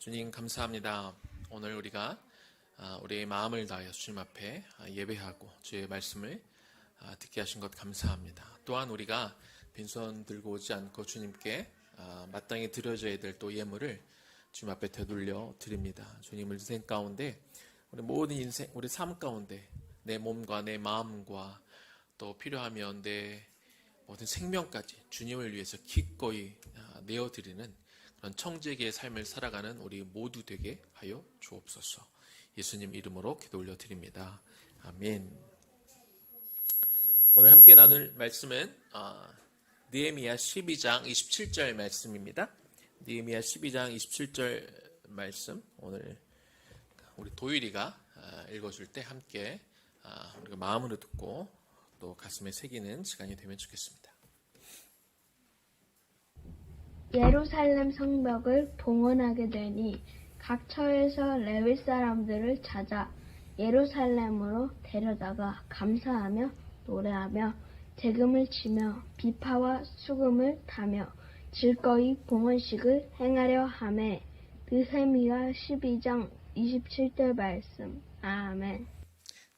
주님 감사합니다. 오늘 우리가 우리의 마음을 다하여 주님 앞에 예배하고 주의 말씀을 듣게 하신 것 감사합니다. 또한 우리가 빈손 들고 오지 않고 주님께 마땅히 드려져야 될 또 예물을 주님 앞에 되돌려 드립니다. 주님 인생 가운데 우리 모든 인생 우리 삶 가운데 내 몸과 내 마음과 또 필요하면 내 모든 생명까지 주님을 위해서 기꺼이 내어드리는 그런 청지기의 삶을 살아가는 우리 모두 되게 하여 주옵소서. 예수님 이름으로 기도 올려드립니다. 아멘. 오늘 함께 나눌 말씀은 느헤미야 12장 27절 말씀입니다. 느헤미야 12장 27절 말씀 오늘 우리 도율이가 읽어줄 때 함께 우리가 마음으로 듣고 또 가슴에 새기는 시간이 되면 좋겠습니다. 예루살렘 성벽을 봉헌하게 되니 각 처에서 레위 사람들을 찾아 예루살렘으로 데려다가 감사하며 노래하며 재금을 치며 비파와 수금을 타며 질거이 봉헌식을 행하려 하매. 느헤미야 12장 27절 말씀. 아멘.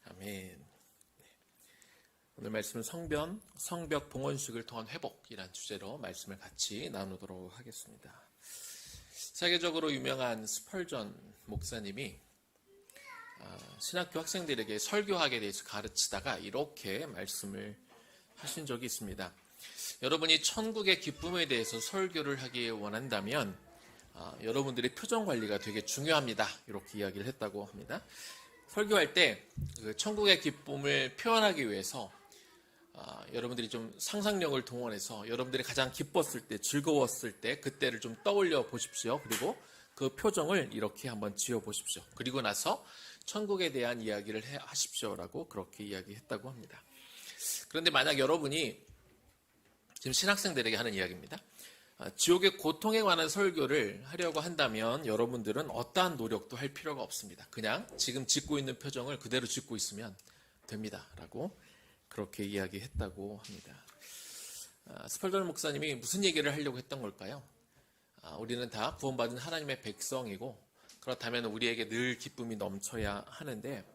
아멘. 오늘 말씀은 성벽 봉헌식을 통한 회복이란 주제로 말씀을 같이 나누도록 하겠습니다. 세계적으로 유명한 스펄전 목사님이 신학교 학생들에게 설교학에 대해서 가르치다가 이렇게 말씀을 하신 적이 있습니다. 여러분이 천국의 기쁨에 대해서 설교를 하기 원한다면 여러분들의 표정 관리가 되게 중요합니다. 이렇게 이야기를 했다고 합니다. 설교할 때 그 천국의 기쁨을 표현하기 위해서 여러분들이 좀 상상력을 동원해서 여러분들이 가장 기뻤을 때, 즐거웠을 때 그때를 좀 떠올려 보십시오. 그리고 그 표정을 이렇게 한번 지어 보십시오. 그리고 나서 천국에 대한 이야기를 하십시오라고 그렇게 이야기했다고 합니다. 그런데 만약 여러분이 지금 신학생들에게 하는 이야기입니다. 지옥의 고통에 관한 설교를 하려고 한다면 여러분들은 어떠한 노력도 할 필요가 없습니다. 그냥 지금 짓고 있는 표정을 그대로 짓고 있으면 됩니다. 라고 그렇게 이야기했다고 합니다. 스펄전 목사님이 무슨 얘기를 하려고 했던 걸까요? 우리는 다 구원받은 하나님의 백성이고 그렇다면 우리에게 늘 기쁨이 넘쳐야 하는데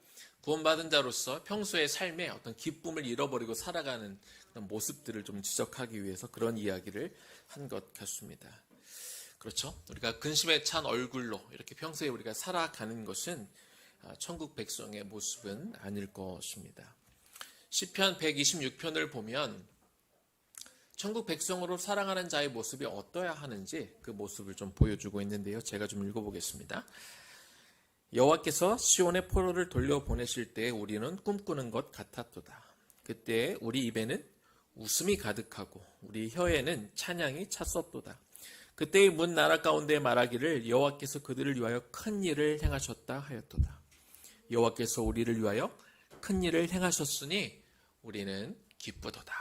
구원받은 자로서 평소의 삶에 어떤 기쁨을 잃어버리고 살아가는 그런 모습들을 좀 지적하기 위해서 그런 이야기를 한 것 같습니다. 그렇죠? 우리가 근심에 찬 얼굴로 이렇게 평소에 우리가 살아가는 것은 천국 백성의 모습은 아닐 것입니다. 시편 126편을 보면 천국 백성으로 살아가는 자의 모습이 어떠해야 하는지 그 모습을 좀 보여주고 있는데요. 제가 좀 읽어보겠습니다. 여호와께서 시온의 포로를 돌려보내실 때 우리는 꿈꾸는 것 같았도다. 그때 우리 입에는 웃음이 가득하고 우리 혀에는 찬양이 찼었도다. 그때의 문 나라 가운데 말하기를 여호와께서 그들을 위하여 큰 일을 행하셨다 하였도다. 여호와께서 우리를 위하여 큰 일을 행하셨으니 우리는 기쁘도다.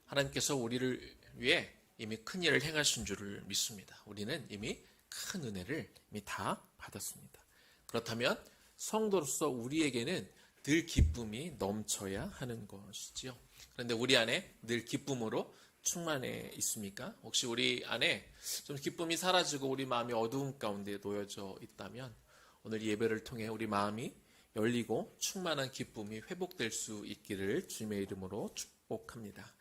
하나님께서 우리를 위해 이미 큰 일을 행하신 줄을 믿습니다. 우리는 이미 큰 은혜를 이미 다 받았습니다. 그렇다면 성도로서 우리에게는 늘 기쁨이 넘쳐야 하는 것이지요. 그런데 우리 안에 늘 기쁨으로 충만해 있습니까? 혹시 우리 안에 좀 기쁨이 사라지고 우리 마음이 어두움 가운데 놓여져 있다면 오늘 예배를 통해 우리 마음이 열리고 충만한 기쁨이 회복될 수 있기를 주님의 이름으로 축복합니다.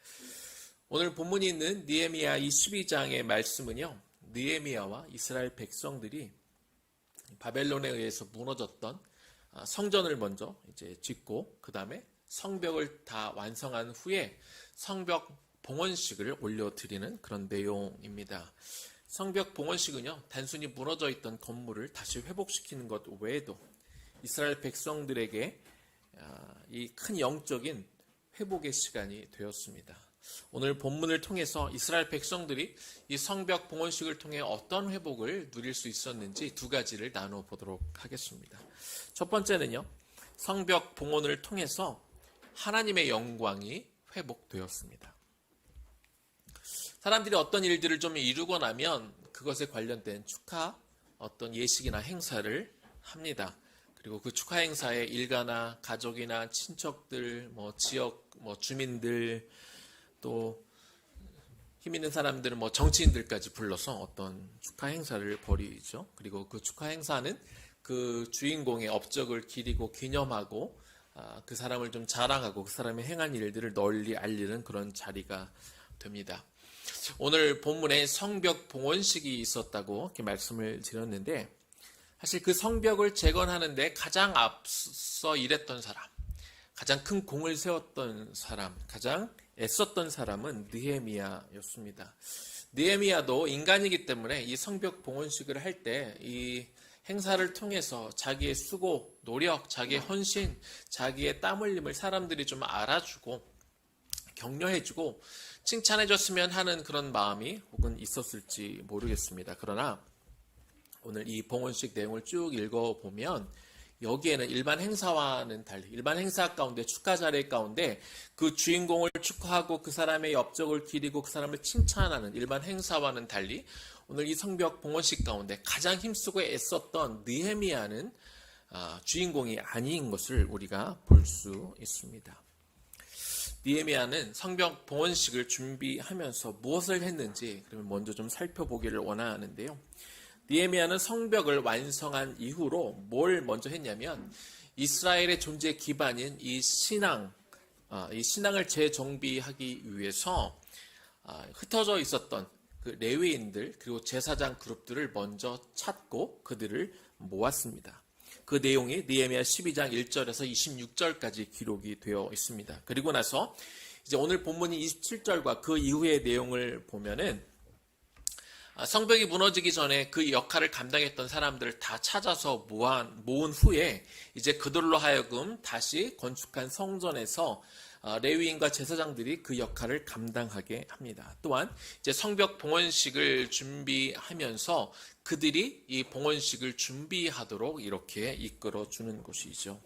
오늘 본문이 있는 느헤미야 12장의 말씀은요. 느헤미야와 이스라엘 백성들이 바벨론에 의해서 무너졌던 성전을 먼저 이제 짓고 그 다음에 성벽을 다 완성한 후에 성벽 봉헌식을 올려드리는 그런 내용입니다. 성벽 봉헌식은요. 단순히 무너져 있던 건물을 다시 회복시키는 것 외에도 이스라엘 백성들에게 이 큰 영적인 회복의 시간이 되었습니다. 오늘 본문을 통해서 이스라엘 백성들이 이 성벽 봉헌식을 통해 어떤 회복을 누릴 수 있었는지 두 가지를 나눠보도록 하겠습니다. 첫 번째는요. 성벽 봉헌을 통해서 하나님의 영광이 회복되었습니다. 사람들이 어떤 일들을 좀 이루고 나면 그것에 관련된 축하 어떤 예식이나 행사를 합니다. 그리고 그 축하 행사에 일가나 가족이나 친척들, 지역 주민들 또 힘 있는 사람들은 뭐 정치인들까지 불러서 어떤 축하 행사를 벌이죠. 그리고 그 축하 행사는 그 주인공의 업적을 기리고 기념하고 그 사람을 좀 자랑하고 그 사람의 행한 일들을 널리 알리는 그런 자리가 됩니다. 오늘 본문에 성벽 봉헌식이 있었다고 이렇게 말씀을 드렸는데, 사실 그 성벽을 재건하는데 가장 앞서 일했던 사람, 가장 큰 공을 세웠던 사람, 가장 애썼던 사람은 느헤미야였습니다. 느헤미야도 인간이기 때문에 이 성벽 봉헌식을 할 때 이 행사를 통해서 자기의 수고, 노력, 자기의 헌신, 자기의 땀 흘림을 사람들이 좀 알아주고 격려해주고 칭찬해줬으면 하는 그런 마음이 혹은 있었을지 모르겠습니다. 그러나 오늘 이 봉헌식 내용을 쭉 읽어보면 여기에는 일반 행사와는 달리, 일반 행사 가운데, 축하 자리 가운데 그 주인공을 축하하고 그 사람의 업적을 기리고 그 사람을 칭찬하는 일반 행사와는 달리 오늘 이 성벽 봉헌식 가운데 가장 힘쓰고 애썼던 느헤미야는 주인공이 아닌 것을 우리가 볼 수 있습니다. 느헤미야는 성벽 봉헌식을 준비하면서 무엇을 했는지 그러면 먼저 좀 살펴보기를 원하는데요. 느헤미야는 성벽을 완성한 이후로 뭘 먼저 했냐면 이스라엘의 존재 기반인 이 신앙을 재정비하기 위해서 흩어져 있었던 그 레위인들 그리고 제사장 그룹들을 먼저 찾고 그들을 모았습니다. 그 내용이 느헤미야 12장 1절에서 26절까지 기록이 되어 있습니다. 그리고 나서 이제 오늘 본문인 27절과 그 이후의 내용을 보면은 성벽이 무너지기 전에 그 역할을 감당했던 사람들을 다 찾아서 모은 후에 이제 그들로 하여금 다시 건축한 성전에서 레위인과 제사장들이 그 역할을 감당하게 합니다. 또한 이제 성벽 봉헌식을 준비하면서 그들이 이 봉헌식을 준비하도록 이렇게 이끌어 주는 것이죠.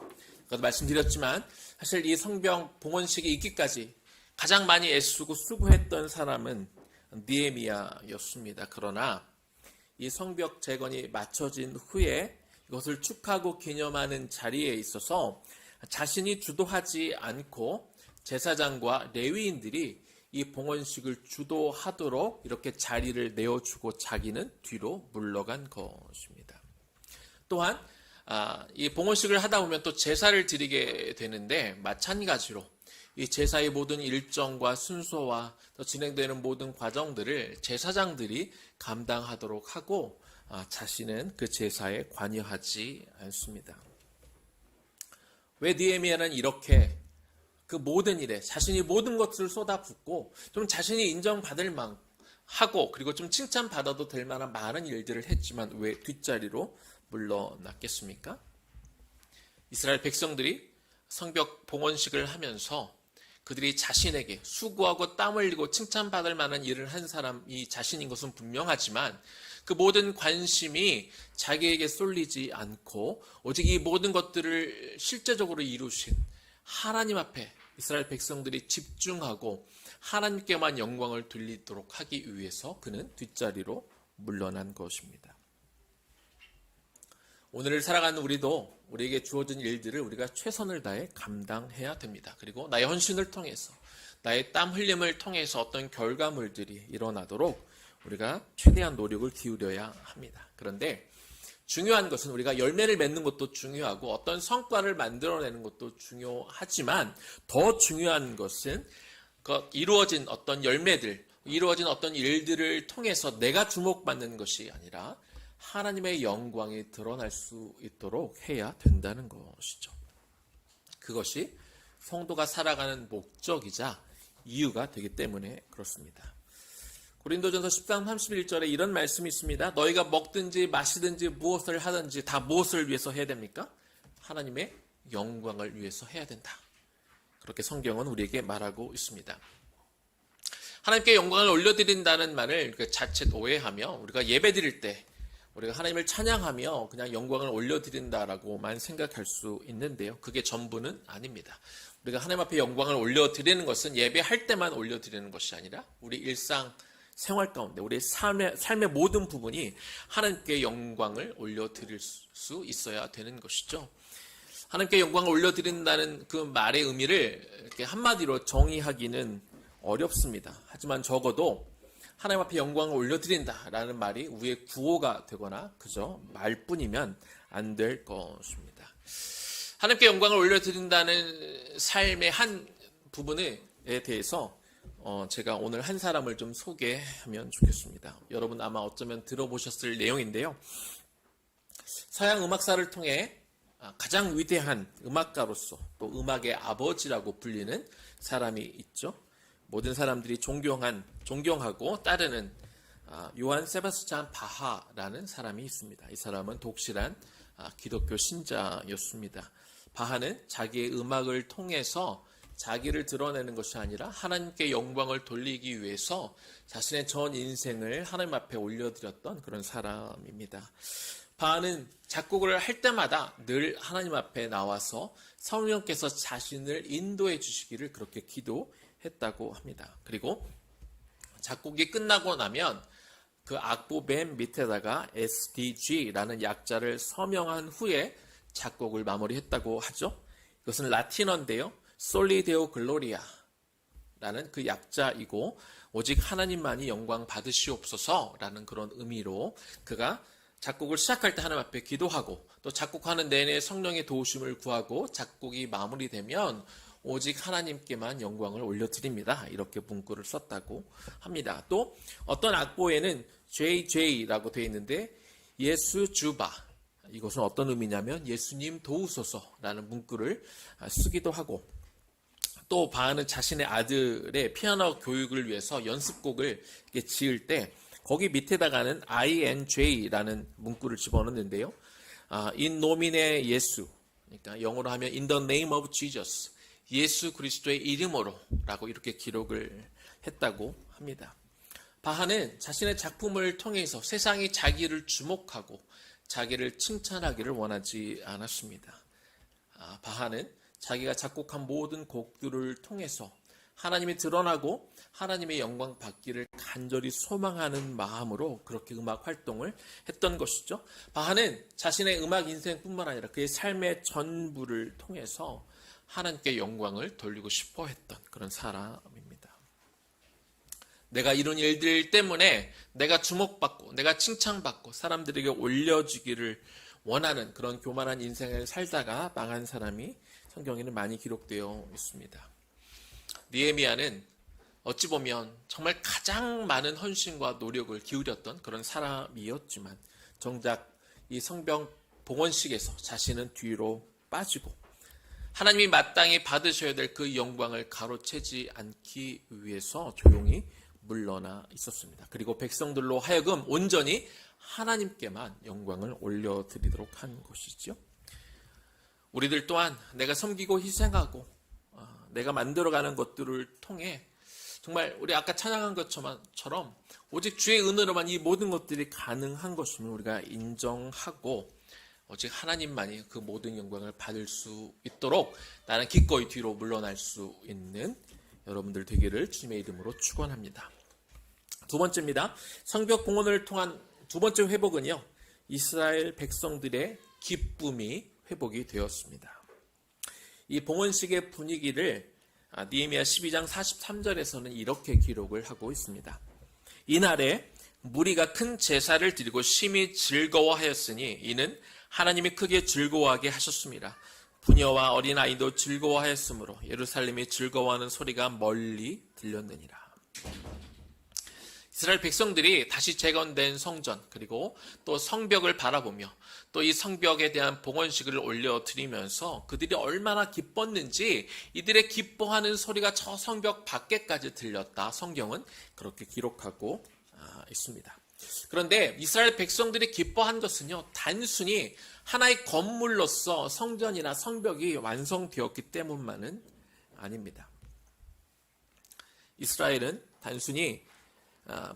아까도 말씀드렸지만 사실 이 성벽 봉헌식이 있기까지 가장 많이 애쓰고 수고했던 사람은 느헤미야였습니다. 그러나 이 성벽 재건이 마쳐진 후에 이것을 축하하고 기념하는 자리에 있어서 자신이 주도하지 않고 제사장과 레위인들이 이 봉헌식을 주도하도록 이렇게 자리를 내어주고 자기는 뒤로 물러간 것입니다. 또한 이 봉헌식을 하다 보면 또 제사를 드리게 되는데 마찬가지로 이 제사의 모든 일정과 순서와 또 진행되는 모든 과정들을 제사장들이 감당하도록 하고 자신은 그 제사에 관여하지 않습니다. 왜 느헤미야는 이렇게 그 모든 일에 자신이 모든 것을 쏟아붓고 좀 자신이 인정받을 만하고 그리고 좀 칭찬받아도 될 만한 많은 일들을 했지만 왜 뒷자리로 물러났겠습니까? 이스라엘 백성들이 성벽 봉헌식을 하면서 그들이 자신에게 수고하고 땀 흘리고 칭찬받을 만한 일을 한 사람이 자신인 것은 분명하지만 그 모든 관심이 자기에게 쏠리지 않고 오직 이 모든 것들을 실제적으로 이루신 하나님 앞에 이스라엘 백성들이 집중하고 하나님께만 영광을 돌리도록 하기 위해서 그는 뒷자리로 물러난 것입니다. 오늘을 살아가는 우리도 우리에게 주어진 일들을 우리가 최선을 다해 감당해야 됩니다. 그리고 나의 헌신을 통해서 나의 땀 흘림을 통해서 어떤 결과물들이 일어나도록 우리가 최대한 노력을 기울여야 합니다. 그런데 중요한 것은 우리가 열매를 맺는 것도 중요하고 어떤 성과를 만들어내는 것도 중요하지만 더 중요한 것은 그 이루어진 어떤 열매들, 이루어진 어떤 일들을 통해서 내가 주목받는 것이 아니라 하나님의 영광이 드러날 수 있도록 해야 된다는 것이죠. 그것이 성도가 살아가는 목적이자 이유가 되기 때문에 그렇습니다. 고린도전서 13장 31절에 이런 말씀이 있습니다. 너희가 먹든지 마시든지 무엇을 하든지 다 무엇을 위해서 해야 됩니까? 하나님의 영광을 위해서 해야 된다. 그렇게 성경은 우리에게 말하고 있습니다. 하나님께 영광을 올려드린다는 말을 자칫 오해하며 우리가 예배드릴 때 우리가 하나님을 찬양하며 그냥 영광을 올려드린다라고만 생각할 수 있는데요. 그게 전부는 아닙니다. 우리가 하나님 앞에 영광을 올려드리는 것은 예배할 때만 올려드리는 것이 아니라 우리 일상 생활 가운데 우리의 삶의 모든 부분이 하나님께 영광을 올려드릴 수 있어야 되는 것이죠. 하나님께 영광을 올려드린다는 그 말의 의미를 이렇게 한마디로 정의하기는 어렵습니다. 하지만 적어도 하나님 앞에 영광을 올려드린다라는 말이 우리의 구호가 되거나 그저 말뿐이면 안 될 것입니다. 하나님께 영광을 올려드린다는 삶의 한 부분에 대해서 제가 오늘 한 사람을 좀 소개하면 좋겠습니다. 여러분 아마 어쩌면 들어보셨을 내용인데요. 서양 음악사를 통해 가장 위대한 음악가로서 또 음악의 아버지라고 불리는 사람이 있죠. 모든 사람들이 존경하고 따르는 요한 세바스찬 바하라는 사람이 있습니다. 이 사람은 독실한 기독교 신자였습니다. 바하는 자기의 음악을 통해서 자기를 드러내는 것이 아니라 하나님께 영광을 돌리기 위해서 자신의 전 인생을 하나님 앞에 올려드렸던 그런 사람입니다. 바하는 작곡을 할 때마다 늘 하나님 앞에 나와서 성령께서 자신을 인도해 주시기를 그렇게 기도했다고 합니다. 그리고 작곡이 끝나고 나면 그 악보 맨 밑에다가 SDG라는 약자를 서명한 후에 작곡을 마무리했다고 하죠. 이것은 라틴어인데요. 솔리 데오 글로리아라는 그 약자이고 오직 하나님만이 영광 받으시옵소서라는 그런 의미로 그가 작곡을 시작할 때 하나님 앞에 기도하고 또 작곡하는 내내 성령의 도우심을 구하고 작곡이 마무리되면 오직 하나님께만 영광을 올려드립니다. 이렇게 문구를 썼다고 합니다. 또 어떤 악보에는 JJ라고 되어 있는데 예수 주바, 이것은 어떤 의미냐면 예수님 도우소서라는 문구를 쓰기도 하고, 또 바하는 자신의 아들의 피아노 교육을 위해서 연습곡을 지을 때 거기 밑에다가는 INJ라는 문구를 집어넣는데요. In nomine 예수, 그러니까 영어로 하면 In the name of Jesus, 예수 그리스도의 이름으로 라고 이렇게 기록을 했다고 합니다. 바하는 자신의 작품을 통해서 세상이 자기를 주목하고 자기를 칭찬하기를 원하지 않았습니다. 바하는 자기가 작곡한 모든 곡들을 통해서 하나님이 드러나고 하나님의 영광 받기를 간절히 소망하는 마음으로 그렇게 음악 활동을 했던 것이죠. 바하는 자신의 음악 인생뿐만 아니라 그의 삶의 전부를 통해서 하나님께 영광을 돌리고 싶어 했던 그런 사람입니다. 내가 이룬 일들 때문에 내가 주목받고 내가 칭찬받고 사람들에게 올려지기를 원하는 그런 교만한 인생을 살다가 망한 사람이 성경에는 많이 기록되어 있습니다. 느헤미야는 어찌 보면 정말 가장 많은 헌신과 노력을 기울였던 그런 사람이었지만 정작 이 성벽 봉헌식에서 자신은 뒤로 빠지고 하나님이 마땅히 받으셔야 될 그 영광을 가로채지 않기 위해서 조용히 물러나 있었습니다. 그리고 백성들로 하여금 온전히 하나님께만 영광을 올려드리도록 한 것이죠. 우리들 또한 내가 섬기고 희생하고 내가 만들어가는 것들을 통해 정말 우리 아까 찬양한 것처럼 오직 주의 은혜로만 이 모든 것들이 가능한 것임을 우리가 인정하고 오직 하나님만이 그 모든 영광을 받을 수 있도록 나는 기꺼이 뒤로 물러날 수 있는 여러분들 되기를 주님의 이름으로 축원합니다. 두 번째입니다. 성벽 봉헌을 통한 두 번째 회복은요, 이스라엘 백성들의 기쁨이 회복이 되었습니다. 이 봉헌식의 분위기를 느헤미야 12장 43절에서는 이렇게 기록을 하고 있습니다. 이날에 무리가 큰 제사를 드리고 심히 즐거워하였으니 이는 하나님이 크게 즐거워하게 하셨습니다. 부녀와 어린아이도 즐거워하였으므로 예루살렘이 즐거워하는 소리가 멀리 들렸느니라. 이스라엘 백성들이 다시 재건된 성전 그리고 또 성벽을 바라보며 또 이 성벽에 대한 봉헌식을 올려드리면서 그들이 얼마나 기뻤는지 이들의 기뻐하는 소리가 저 성벽 밖에까지 들렸다. 성경은 그렇게 기록하고 있습니다. 그런데 이스라엘 백성들이 기뻐한 것은요, 단순히 하나의 건물로서 성전이나 성벽이 완성되었기 때문만은 아닙니다. 이스라엘은 단순히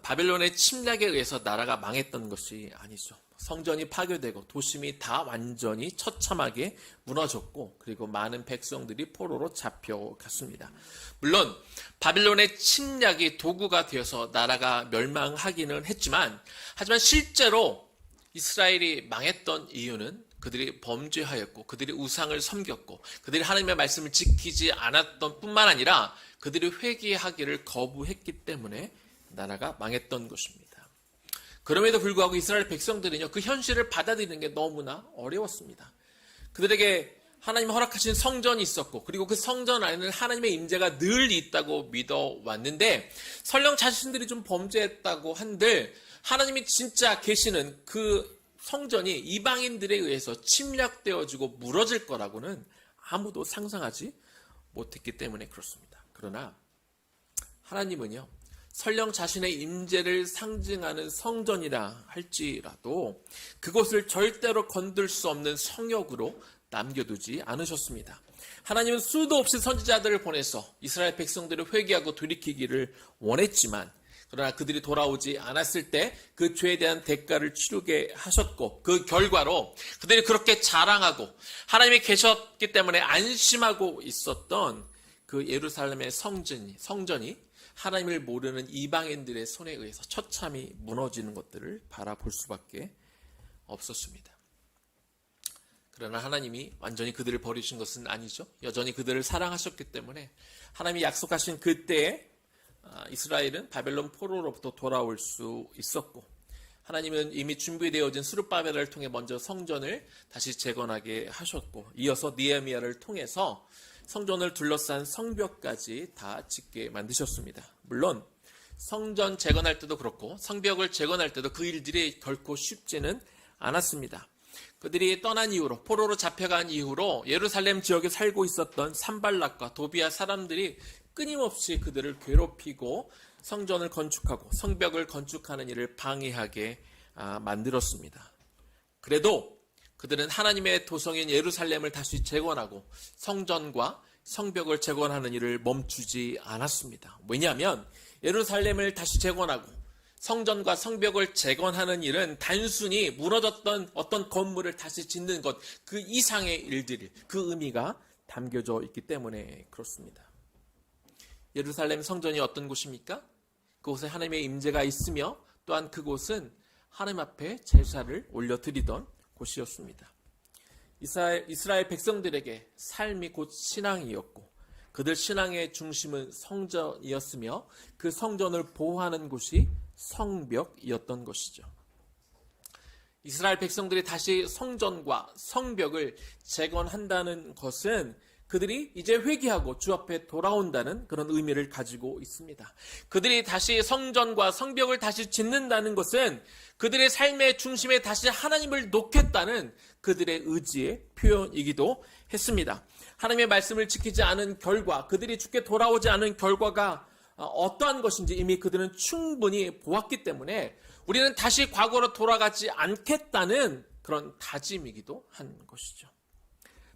바벨론의 침략에 의해서 나라가 망했던 것이 아니죠. 성전이 파괴되고 도심이 다 완전히 처참하게 무너졌고 그리고 많은 백성들이 포로로 잡혀갔습니다. 물론 바벨론의 침략이 도구가 되어서 나라가 멸망하기는 했지만 하지만 실제로 이스라엘이 망했던 이유는 그들이 범죄하였고 그들이 우상을 섬겼고 그들이 하나님의 말씀을 지키지 않았던 뿐만 아니라 그들이 회개하기를 거부했기 때문에 나라가 망했던 것입니다. 그럼에도 불구하고 이스라엘 백성들은요, 그 현실을 받아들이는 게 너무나 어려웠습니다. 그들에게 하나님 허락하신 성전이 있었고, 그리고 그 성전 안에는 하나님의 임재가 늘 있다고 믿어왔는데, 설령 자신들이 좀 범죄했다고 한들 하나님이 진짜 계시는 그 성전이 이방인들에 의해서 침략되어지고 무너질 거라고는 아무도 상상하지 못했기 때문에 그렇습니다. 그러나 하나님은요, 설령 자신의 임재를 상징하는 성전이라 할지라도 그곳을 절대로 건들 수 없는 성역으로 남겨두지 않으셨습니다. 하나님은 수도 없이 선지자들을 보내서 이스라엘 백성들을 회개하고 돌이키기를 원했지만, 그러나 그들이 돌아오지 않았을 때 그 죄에 대한 대가를 치르게 하셨고, 그 결과로 그들이 그렇게 자랑하고 하나님이 계셨기 때문에 안심하고 있었던 그 예루살렘의 성전이 하나님을 모르는 이방인들의 손에 의해서 처참히 무너지는 것들을 바라볼 수밖에 없었습니다. 그러나 하나님이 완전히 그들을 버리신 것은 아니죠. 여전히 그들을 사랑하셨기 때문에 하나님이 약속하신 그때에 이스라엘은 바벨론 포로로부터 돌아올 수 있었고, 하나님은 이미 준비되어진 스룹바벨을 통해 먼저 성전을 다시 재건하게 하셨고, 이어서 느헤미야를 통해서 성전을 둘러싼 성벽까지 다 짓게 만드셨습니다. 물론 성전 재건할 때도 그렇고 성벽을 재건할 때도 그 일들이 결코 쉽지는 않았습니다. 그들이 떠난 이후로, 포로로 잡혀간 이후로 예루살렘 지역에 살고 있었던 산발락과 도비아 사람들이 끊임없이 그들을 괴롭히고 성전을 건축하고 성벽을 건축하는 일을 방해하게 만들었습니다. 그래도 그들은 하나님의 도성인 예루살렘을 다시 재건하고 성전과 성벽을 재건하는 일을 멈추지 않았습니다. 왜냐하면 예루살렘을 다시 재건하고 성전과 성벽을 재건하는 일은 단순히 무너졌던 어떤 건물을 다시 짓는 것, 그 이상의 일들, 그 의미가 담겨져 있기 때문에 그렇습니다. 예루살렘 성전이 어떤 곳입니까? 그곳에 하나님의 임재가 있으며 또한 그곳은 하나님 앞에 제사를 올려드리던 곳이었습니다. 이스라엘 백성들에게 삶이 곧 신앙이었고, 그들 신앙의 중심은 성전이었으며 그 성전을 보호하는 곳이 성벽이었던 것이죠. 이스라엘 백성들이 다시 성전과 성벽을 재건한다는 것은 그들이 이제 회개하고 주 앞에 돌아온다는 그런 의미를 가지고 있습니다. 그들이 다시 성전과 성벽을 다시 짓는다는 것은 그들의 삶의 중심에 다시 하나님을 놓겠다는 그들의 의지의 표현이기도 했습니다. 하나님의 말씀을 지키지 않은 결과, 그들이 주께 돌아오지 않은 결과가 어떠한 것인지 이미 그들은 충분히 보았기 때문에 우리는 다시 과거로 돌아가지 않겠다는 그런 다짐이기도 한 것이죠.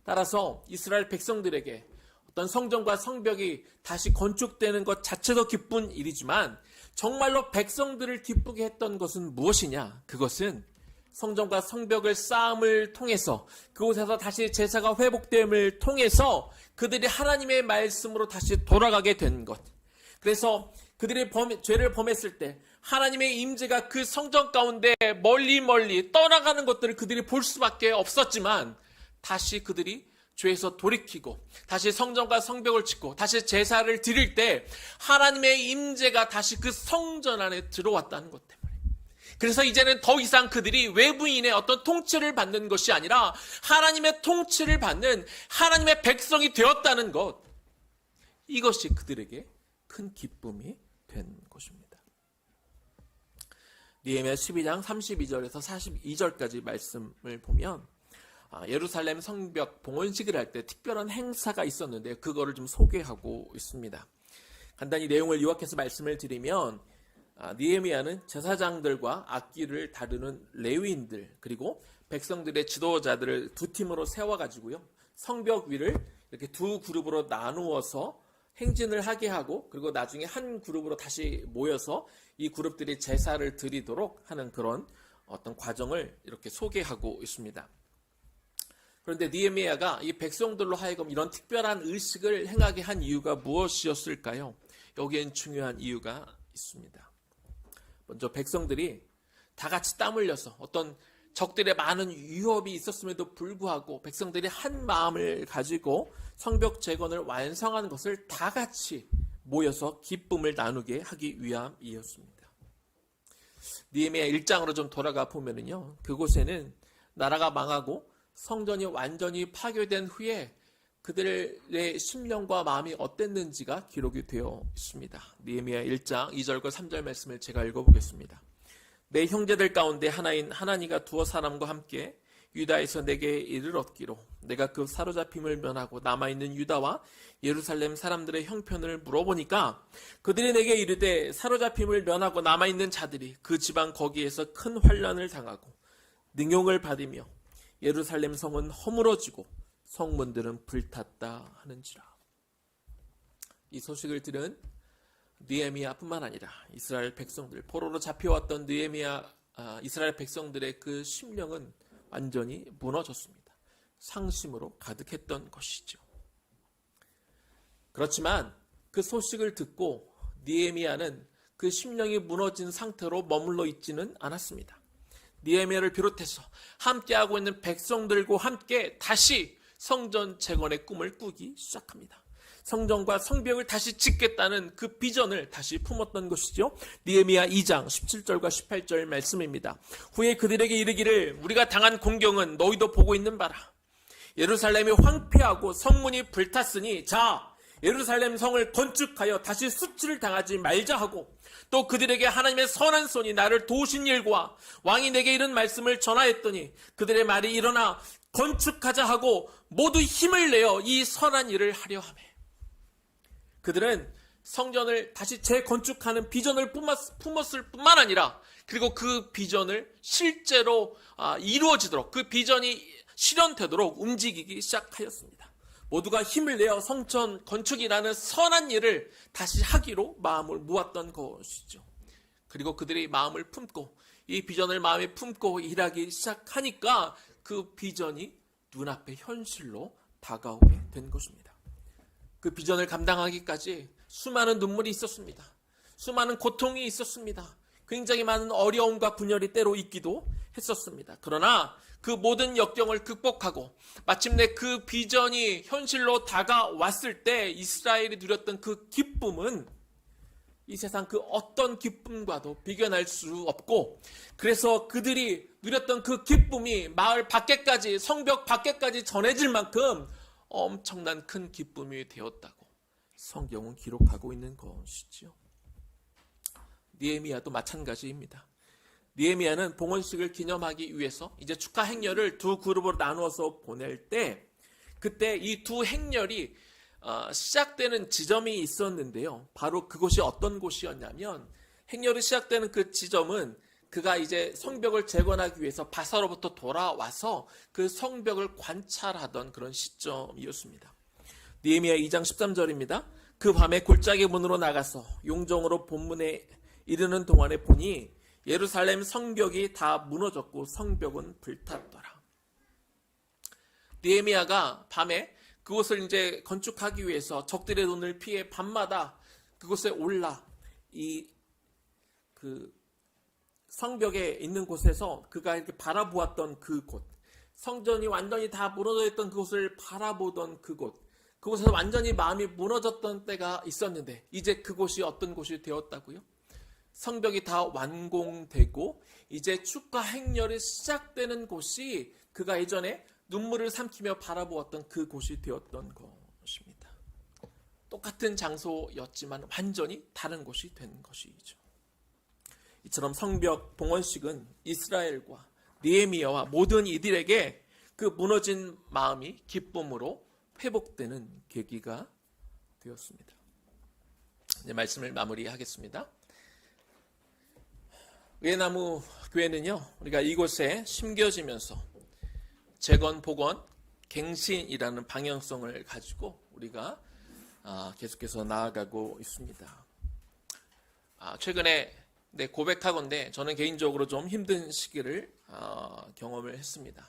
따라서 이스라엘 백성들에게 어떤 성전과 성벽이 다시 건축되는 것 자체도 기쁜 일이지만 정말로 백성들을 기쁘게 했던 것은 무엇이냐? 그것은 성전과 성벽을 쌓음을 통해서 그곳에서 다시 제사가 회복됨을 통해서 그들이 하나님의 말씀으로 다시 돌아가게 된 것. 그래서 그들이 죄를 범했을 때 하나님의 임재가 그 성전 가운데 멀리 떠나가는 것들을 그들이 볼 수밖에 없었지만 다시 그들이 죄에서 돌이키고 다시 성전과 성벽을 짓고 다시 제사를 드릴 때 하나님의 임재가 다시 그 성전 안에 들어왔다는 것 때문에, 그래서 이제는 더 이상 그들이 외부인의 어떤 통치를 받는 것이 아니라 하나님의 통치를 받는 하나님의 백성이 되었다는 것, 이것이 그들에게 큰 기쁨이 된 것입니다. 느헤미야 12장 32절에서 42절까지 말씀을 보면 예루살렘 성벽 봉헌식을 할 때 특별한 행사가 있었는데 그거를 좀 소개하고 있습니다. 간단히 내용을 요약해서 말씀을 드리면 느헤미야는 제사장들과 악기를 다루는 레위인들 그리고 백성들의 지도자들을 두 팀으로 세워가지고요, 성벽 위를 이렇게 두 그룹으로 나누어서 행진을 하게 하고, 그리고 나중에 한 그룹으로 다시 모여서 이 그룹들이 제사를 드리도록 하는 그런 어떤 과정을 이렇게 소개하고 있습니다. 그런데 느헤미야가 이 백성들로 하여금 이런 특별한 의식을 행하게 한 이유가 무엇이었을까요? 여기엔 중요한 이유가 있습니다. 먼저 백성들이 다 같이 땀 흘려서 어떤 적들의 많은 위협이 있었음에도 불구하고 백성들이 한 마음을 가지고 성벽 재건을 완성하는 것을 다 같이 모여서 기쁨을 나누게 하기 위함이었습니다. 느헤미야 1장으로 좀 돌아가 보면은요, 그곳에는 나라가 망하고 성전이 완전히 파괴된 후에 그들의 심령과 마음이 어땠는지가 기록이 되어 있습니다. 느헤미야 1장 2절과 3절 말씀을 제가 읽어보겠습니다. 내 형제들 가운데 하나인 하나니가 두어 사람과 함께 유다에서 내게 이를 얻기로 내가 그 사로잡힘을 면하고 남아있는 유다와 예루살렘 사람들의 형편을 물어보니까 그들이 내게 이르되 사로잡힘을 면하고 남아있는 자들이 그 지방 거기에서 큰 환난을 당하고 능욕을 받으며 예루살렘 성은 허물어지고 성문들은 불탔다 하는지라. 이 소식을 들은 느헤미야뿐만 아니라 이스라엘 백성들, 포로로 잡혀왔던 이스라엘 백성들의 그 심령은 완전히 무너졌습니다. 상심으로 가득했던 것이죠. 그렇지만 그 소식을 듣고 느헤미야는 그 심령이 무너진 상태로 머물러 있지는 않았습니다. 느헤미야를 비롯해서 함께하고 있는 백성들과 함께 다시 성전 재건의 꿈을 꾸기 시작합니다. 성전과 성벽을 다시 짓겠다는 그 비전을 다시 품었던 것이죠. 느헤미야 2장 17절과 18절 말씀입니다. 후에 그들에게 이르기를 우리가 당한 공경은 너희도 보고 있는 바라. 예루살렘이 황폐하고 성문이 불탔으니 자 예루살렘 성을 건축하여 다시 수치를 당하지 말자 하고 또 그들에게 하나님의 선한 손이 나를 도우신 일과 왕이 내게 이런 말씀을 전하였더니 그들의 말이 일어나 건축하자 하고 모두 힘을 내어 이 선한 일을 하려 하매 그들은 성전을 다시 재건축하는 비전을 품었을 뿐만 아니라 그리고 그 비전을 실제로 이루어지도록 그 비전이 실현되도록 움직이기 시작하였습니다. 모두가 힘을 내어 성전 건축이라는 선한 일을 다시 하기로 마음을 모았던 것이죠. 그리고 그들이 마음을 품고 이 비전을 마음에 품고 일하기 시작하니까 그 비전이 눈앞에 현실로 다가오게 된 것입니다. 그 비전을 감당하기까지 수많은 눈물이 있었습니다. 수많은 고통이 있었습니다. 굉장히 많은 어려움과 분열이 때로 있기도 했었습니다. 그러나 그 모든 역경을 극복하고 마침내 그 비전이 현실로 다가왔을 때 이스라엘이 누렸던 그 기쁨은 이 세상 그 어떤 기쁨과도 비견할 수 없고 그래서 그들이 누렸던 그 기쁨이 마을 밖에까지 성벽 밖에까지 전해질 만큼 엄청난 큰 기쁨이 되었다고 성경은 기록하고 있는 것이지요. 느헤미야도 마찬가지입니다. 느헤미야는 봉헌식을 기념하기 위해서 이제 축하 행렬을 두 그룹으로 나누어서 보낼 때 그때 이 두 행렬이 시작되는 지점이 있었는데요. 바로 그곳이 어떤 곳이었냐면 행렬이 시작되는 그 지점은 그가 이제 성벽을 재건하기 위해서 바사로부터 돌아와서 그 성벽을 관찰하던 그런 시점이었습니다. 느헤미야 2장 13절입니다. 그 밤에 골짜기 문으로 나가서 용정으로 본문에 이르는 동안에 보니 예루살렘 성벽이 다 무너졌고 성벽은 불탔더라. 느헤미야가 밤에 그곳을 이제 건축하기 위해서 적들의 눈을 피해 밤마다 그곳에 올라 그 성벽에 있는 곳에서 그가 이렇게 바라보았던 그곳, 성전이 완전히 다 무너져 있던 그곳을 바라보던 그곳에서 완전히 마음이 무너졌던 때가 있었는데 이제 그곳이 어떤 곳이 되었다고요? 성벽이 다 완공되고 이제 축가 행렬이 시작되는 곳이 그가 예전에 눈물을 삼키며 바라보았던 그 곳이 되었던 것입니다. 똑같은 장소였지만 완전히 다른 곳이 된 것이죠. 이처럼 성벽 봉헌식은 이스라엘과 느헤미야와 모든 이들에게 그 무너진 마음이 기쁨으로 회복되는 계기가 되었습니다. 이제 말씀을 마무리하겠습니다. 의나무 교회는요, 우리가 이곳에 심겨지면서 재건, 복원, 갱신이라는 방향성을 가지고 우리가 계속해서 나아가고 있습니다. 최근에 고백하건대 저는 개인적으로 좀 힘든 시기를 경험을 했습니다.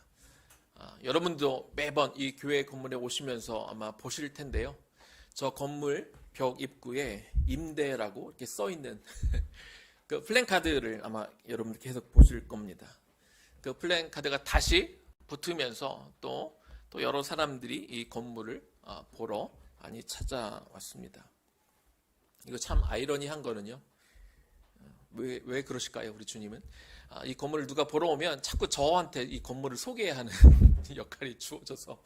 여러분도 매번 이 교회 건물에 오시면서 아마 보실 텐데요. 저 건물 벽 입구에 임대라고 이렇게 써 있는 그 플랜카드를 아마 여러분들 계속 보실 겁니다. 그 플랜카드가 다시 붙으면서 또 여러 사람들이 이 건물을 보러 많이 찾아왔습니다. 이거 참 아이러니한 거는요. 왜 그러실까요, 우리 주님은? 이 건물을 누가 보러 오면 자꾸 저한테 이 건물을 소개하는 역할이 주어져서,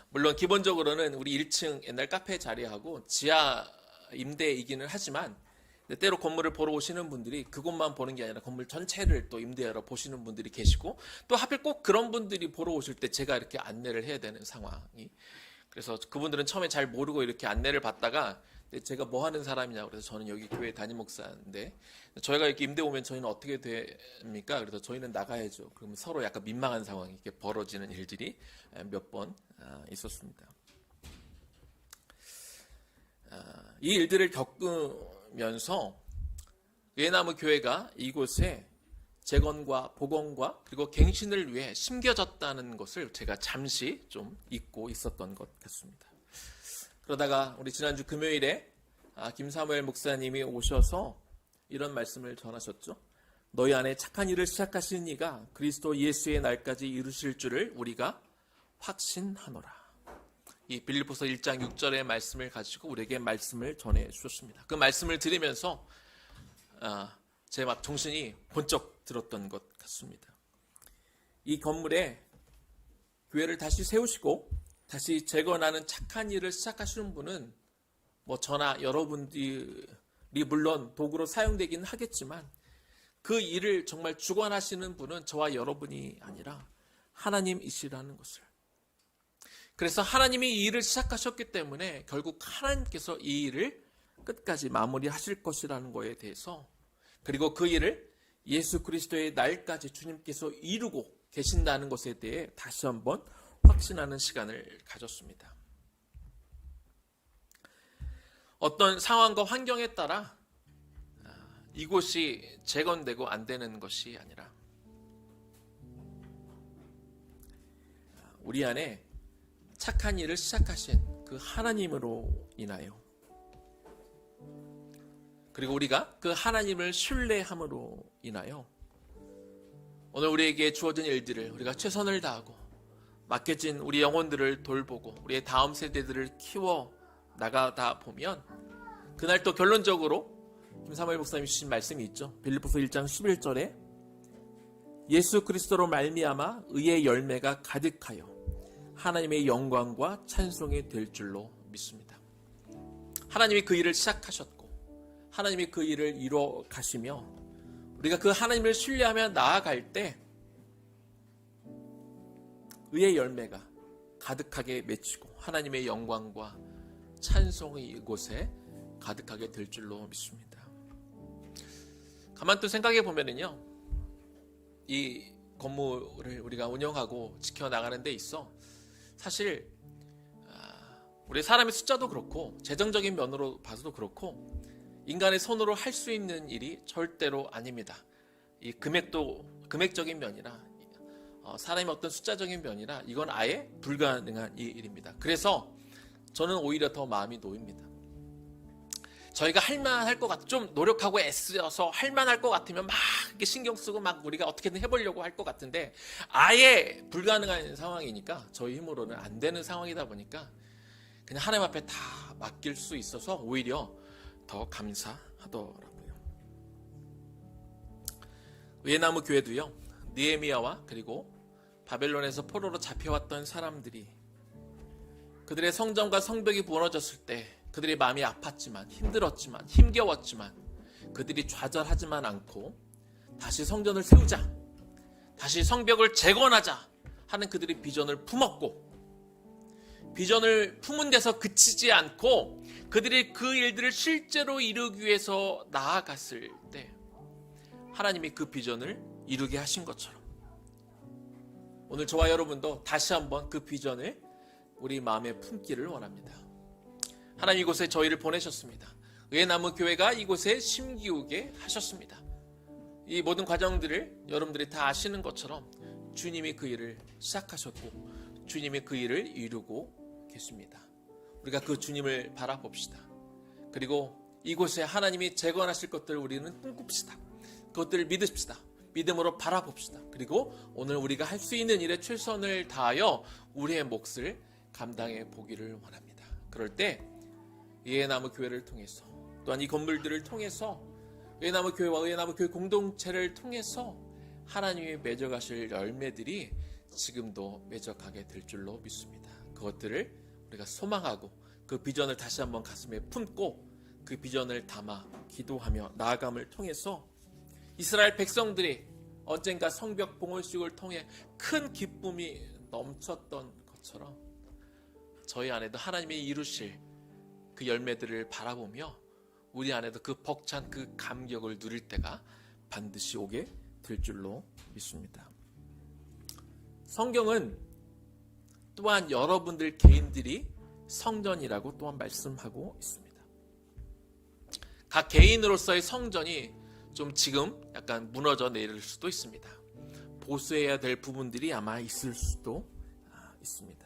물론 기본적으로는 우리 1층 옛날 카페 자리하고 지하 임대이기는 하지만, 때로 건물을 보러 오시는 분들이 그곳만 보는 게 아니라 건물 전체를 또 임대하러 보시는 분들이 계시고, 또 하필 꼭 그런 분들이 보러 오실 때 제가 이렇게 안내를 해야 되는 상황이, 그래서 그분들은 처음에 잘 모르고 이렇게 안내를 받다가 제가 뭐 하는 사람이냐고, 그래서 저는 여기 교회 담임 목사인데 저희가 이렇게 임대 오면 저희는 어떻게 됩니까? 그래서 저희는 나가야죠. 그러면 서로 약간 민망한 상황이 이렇게 벌어지는 일들이 몇 번 있었습니다. 이 일들을 겪으면서 외나무 교회가 이곳에 재건과 복원과 그리고 갱신을 위해 심겨졌다는 것을 제가 잠시 좀 잊고 있었던 것 같습니다. 그러다가 우리 지난주 금요일에 김사무엘 목사님이 오셔서 이런 말씀을 전하셨죠. 너희 안에 착한 일을 시작하신 이가 그리스도 예수의 날까지 이루실 줄을 우리가 확신하노라. 이 빌립보서 1장 6절의 말씀을 가지고 우리에게 말씀을 전해 주셨습니다. 그 말씀을 들으면서 제 막 정신이 번쩍 들었던 것 같습니다. 이 건물에 교회를 다시 세우시고 다시 재건하는 착한 일을 시작하시는 분은 뭐 저나 여러분들이 물론 도구로 사용되긴 하겠지만, 그 일을 정말 주관하시는 분은 저와 여러분이 아니라 하나님이시라는 것을. 그래서 하나님이 이 일을 시작하셨기 때문에 결국 하나님께서 이 일을 끝까지 마무리하실 것이라는 것에 대해서, 그리고 그 일을 예수 그리스도의 날까지 주님께서 이루고 계신다는 것에 대해 다시 한번 확신하는 시간을 가졌습니다. 어떤 상황과 환경에 따라 이곳이 재건되고 안 되는 것이 아니라 우리 안에 착한 일을 시작하신 그 하나님으로 인하여, 그리고 우리가 그 하나님을 신뢰함으로 인하여 오늘 우리에게 주어진 일들을 우리가 최선을 다하고 맡겨진 우리 영혼들을 돌보고 우리의 다음 세대들을 키워 나가다 보면 그날 또 결론적으로 김사무엘 목사님이 주신 말씀이 있죠. 빌립보서 1장 11절에 예수 그리스도로 말미암아 의의 열매가 가득하여 하나님의 영광과 찬송이 될 줄로 믿습니다. 하나님이 그 일을 시작하셨고 하나님이 그 일을 이루어 가시며 우리가 그 하나님을 신뢰하며 나아갈 때 의의 열매가 가득하게 맺히고 하나님의 영광과 찬송이 이곳에 가득하게 될 줄로 믿습니다. 가만 또 생각해 보면은요, 이 건물을 우리가 운영하고 지켜나가는 데 있어 사실 우리 사람의 숫자도 그렇고 재정적인 면으로 봐서도 그렇고 인간의 손으로 할 수 있는 일이 절대로 아닙니다. 이 금액적인 면이나 사람의 어떤 숫자적인 면이나 이건 아예 불가능한 일입니다. 그래서 저는 오히려 더 마음이 놓입니다. 저희가 할만할 것 같아, 좀 노력하고 애써서 할만할 것 같으면 막 이렇게 신경 쓰고 막 우리가 어떻게든 해보려고 할 것 같은데 아예 불가능한 상황이니까 저희 힘으로는 안 되는 상황이다 보니까 그냥 하나님 앞에 다 맡길 수 있어서 오히려 더 감사하더라고요. 외나무 교회도요, 느헤미야와 그리고 바벨론에서 포로로 잡혀왔던 사람들이 그들의 성전과 성벽이 무너졌을 때 그들의 마음이 아팠지만 힘들었지만 힘겨웠지만 그들이 좌절하지만 않고 다시 성전을 세우자, 다시 성벽을 재건하자 하는 그들의 비전을 품었고, 비전을 품은 데서 그치지 않고 그들이 그 일들을 실제로 이루기 위해서 나아갔을 때 하나님이 그 비전을 이루게 하신 것처럼 오늘 저와 여러분도 다시 한번 그 비전을 우리 마음에 품기를 원합니다. 하나님 이곳에 저희를 보내셨습니다. 외나무 교회가 이곳에 심기우게 하셨습니다. 이 모든 과정들을 여러분들이 다 아시는 것처럼 주님이 그 일을 시작하셨고 주님이 그 일을 이루고 계십니다. 우리가 그 주님을 바라봅시다. 그리고 이곳에 하나님이 재건하실 것들을 우리는 꿈꿉시다. 그것들을 믿읍시다. 믿음으로 바라봅시다. 그리고 오늘 우리가 할 수 있는 일에 최선을 다하여 우리의 몫을 감당해 보기를 원합니다. 그럴 때 예나무 교회를 통해서 또한 이 건물들을 통해서 은혜나무 교회와 은혜나무 교회 공동체를 통해서 하나님이 맺어가실 열매들이 지금도 맺어가게 될 줄로 믿습니다. 그것들을 우리가 소망하고 그 비전을 다시 한번 가슴에 품고 그 비전을 담아 기도하며 나아감을 통해서 이스라엘 백성들이 언젠가 성벽 봉헌식을 통해 큰 기쁨이 넘쳤던 것처럼 저희 안에도 하나님이 이루실 그 열매들을 바라보며 우리 안에도 그 벅찬 그 감격을 누릴 때가 반드시 오게 될 줄로 믿습니다. 성경은 또한 여러분들 개인들이 성전이라고 또한 말씀하고 있습니다. 각 개인으로서의 성전이 좀 지금 약간 무너져 내릴 수도 있습니다. 보수해야 될 부분들이 아마 있을 수도 있습니다.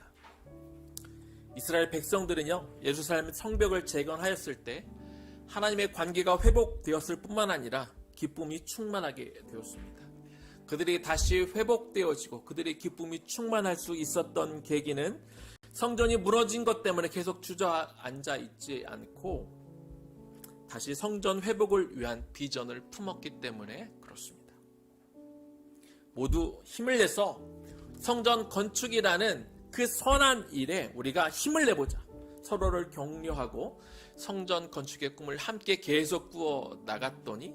이스라엘 백성들은요, 예루살렘 성벽을 재건하였을 때 하나님의 관계가 회복되었을 뿐만 아니라 기쁨이 충만하게 되었습니다. 그들이 다시 회복되어지고 그들의 기쁨이 충만할 수 있었던 계기는 성전이 무너진 것 때문에 계속 주저앉아 있지 않고 다시 성전 회복을 위한 비전을 품었기 때문에 그렇습니다. 모두 힘을 내서 성전 건축이라는 그 선한 일에 우리가 힘을 내보자. 서로를 격려하고 성전 건축의 꿈을 함께 계속 꾸어 나갔더니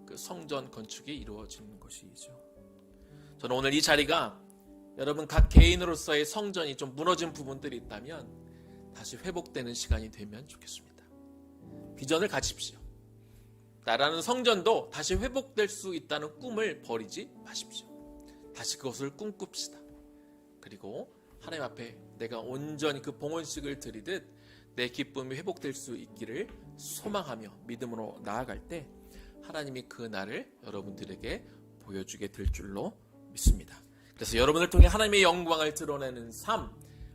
그 성전 건축이 이루어진 것이죠. 저는 오늘 이 자리가 여러분 각 개인으로서의 성전이 좀 무너진 부분들이 있다면 다시 회복되는 시간이 되면 좋겠습니다. 비전을 가집시오. 나라는 성전도 다시 회복될 수 있다는 꿈을 버리지 마십시오. 다시 그것을 꿈꿉시다. 그리고 하나님 앞에 내가 온전히 그 봉헌식을 드리듯 내 기쁨이 회복될 수 있기를 소망하며 믿음으로 나아갈 때 하나님이 그 날을 여러분들에게 보여주게 될 줄로 믿습니다. 그래서 여러분을 통해 하나님의 영광을 드러내는 삶,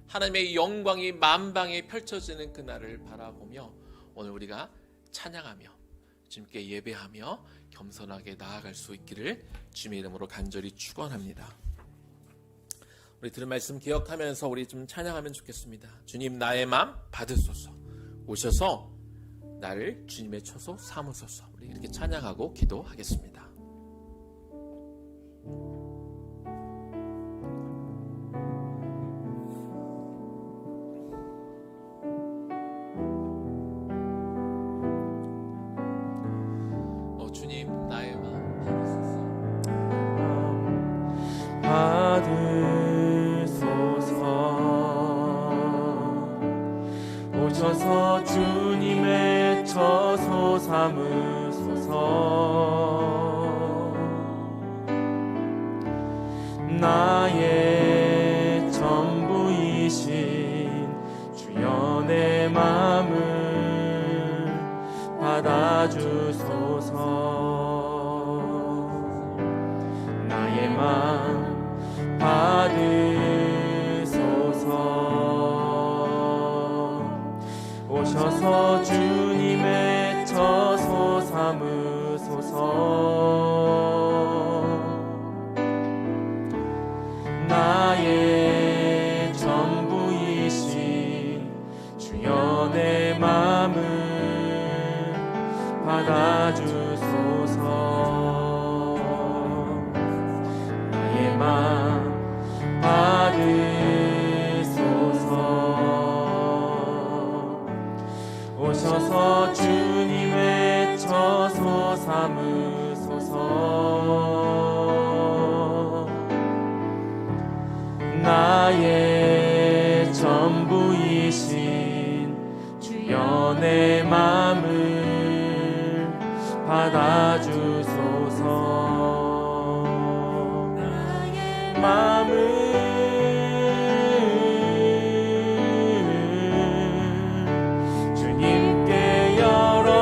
하나님의 영광이 만방에 펼쳐지는 그 날을 바라보며 오늘 우리가 찬양하며 주님께 예배하며 겸손하게 나아갈 수 있기를 주님의 이름으로 간절히 축원합니다. 우리 들은 말씀 기억하면서 우리 좀 찬양하면 좋겠습니다. 주님 나의 맘 받으소서. 오셔서 나를 주님의 처소 삼으소서. 우리 이렇게 찬양하고 기도하겠습니다. 주님 나의 맘 받으소서. 오셔서 주님의 처소 삼으소서. 나의 전부이신 주여 내 맘을 받아주소서. 나의 맘 받으소서. 오셔서 주님의 처소 삼으소서. 나의 전부이신 주여 내 맘을 받아주소서. 나의 맘 받으소서. 오셔서 주님의 처소 삼으소서. 나의 전부이신 주여 내 맘을 받아주소서. 나의 맘을 주님께 열었으니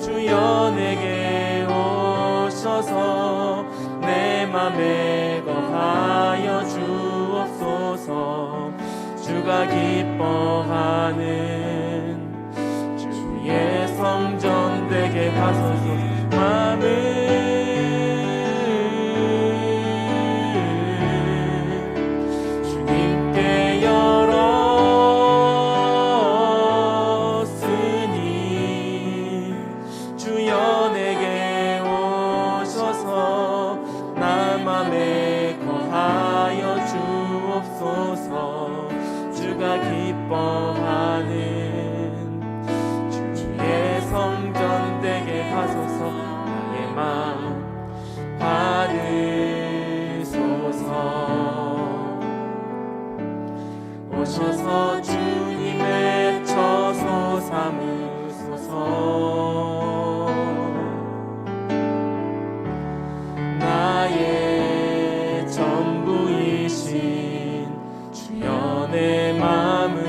주여 내게 오셔서 내 맘에 거하여 주옵소서. 주가 기뻐하는 주의 성전 되게 하소서. 맘을 주님께 열었으니 기뻐하는 주의 성전 되게 하소서. 나의 마음 받으소서. 오셔서 주님의 처소 삼으소서. 나의 전부이신 주여 내 마음을